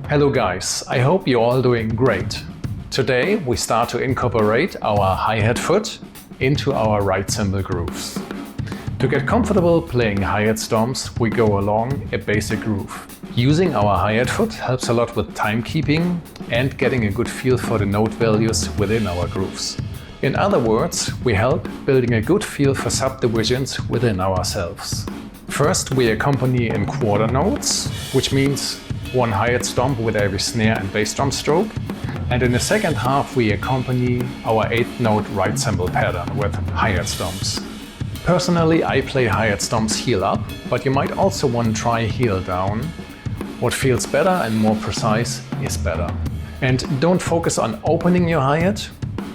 Hello guys, I hope you're all doing great. Today we start to incorporate our hi-hat foot into our right cymbal grooves. To get comfortable playing hi-hat stomps, we go along a basic groove. Using our hi-hat foot helps a lot with timekeeping and getting a good feel for the note values within our grooves. In other words, we help building a good feel for subdivisions within ourselves. First, we accompany in quarter notes, which means one hi-hat stomp with every snare and bass drum stroke. And in the second half, we accompany our 8th note right cymbal pattern with hi-hat stomps. Personally, I play hi-hat stomps heel up, but you might also want to try heel down. What feels better and more precise is better. And don't focus on opening your hi-hat,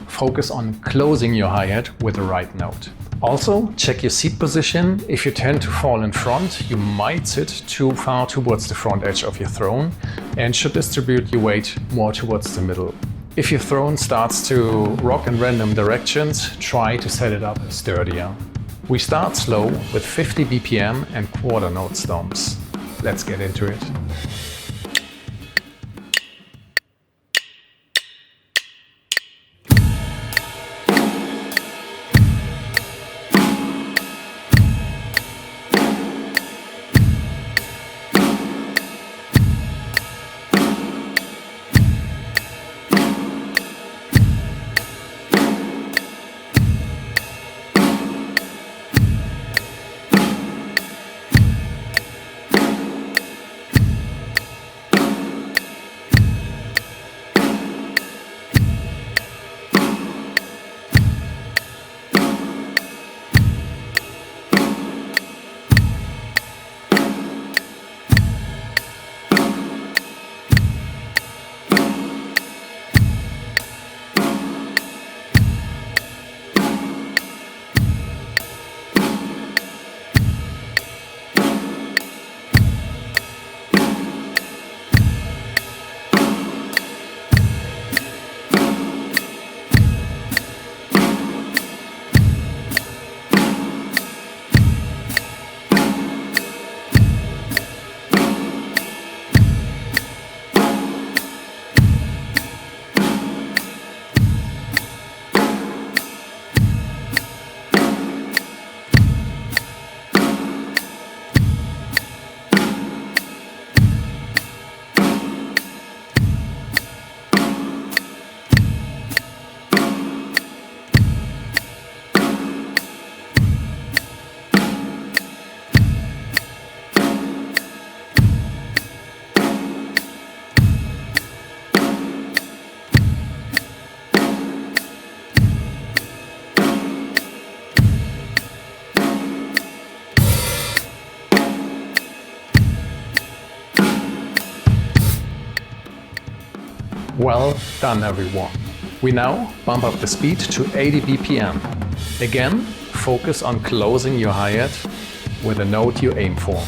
focus on closing your hi-hat with the right note. Also, check your seat position. If you tend to fall in front, you might sit too far towards the front edge of your throne and should distribute your weight more towards the middle. If your throne starts to rock in random directions, try to set it up sturdier. We start slow with 50 BPM and quarter note stomps. Let's get into it. Well done everyone. We now bump up the speed to 80 BPM. Again, focus on closing your hi-hat with a note you aim for.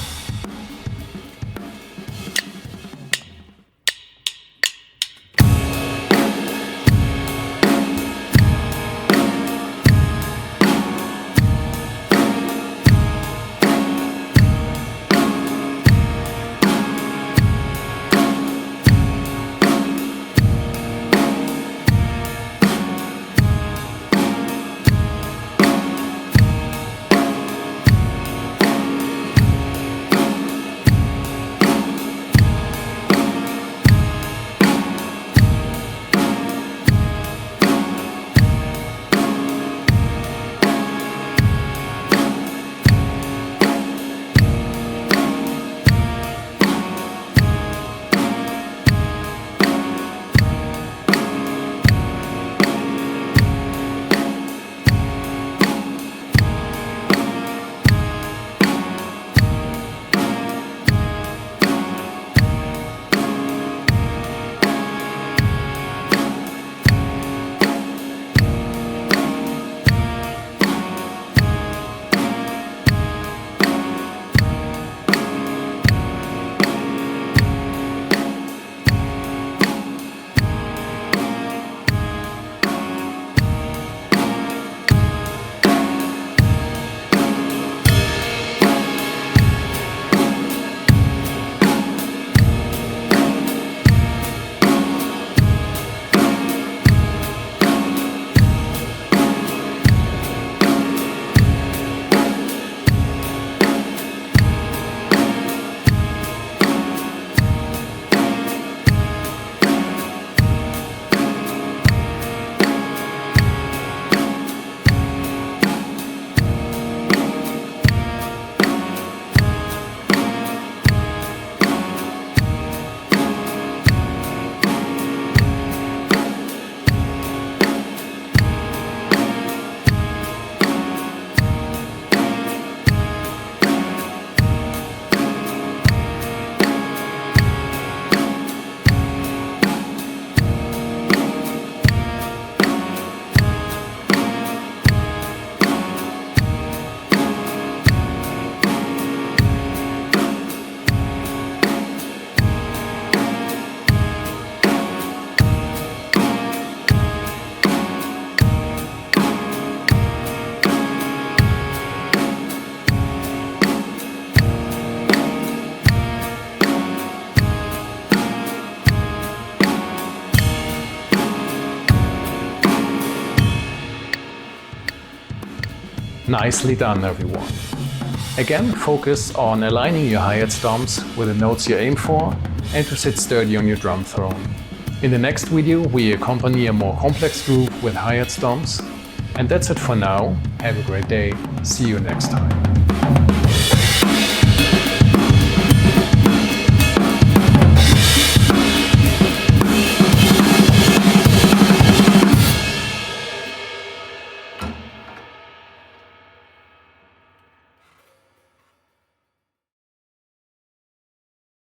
Nicely done, everyone. Again, focus on aligning your hi-hat stomps with the notes you aim for and to sit sturdy on your drum throne. In the next video, we accompany a more complex groove with hi-hat stomps. And that's it for now. Have a great day. See you next time.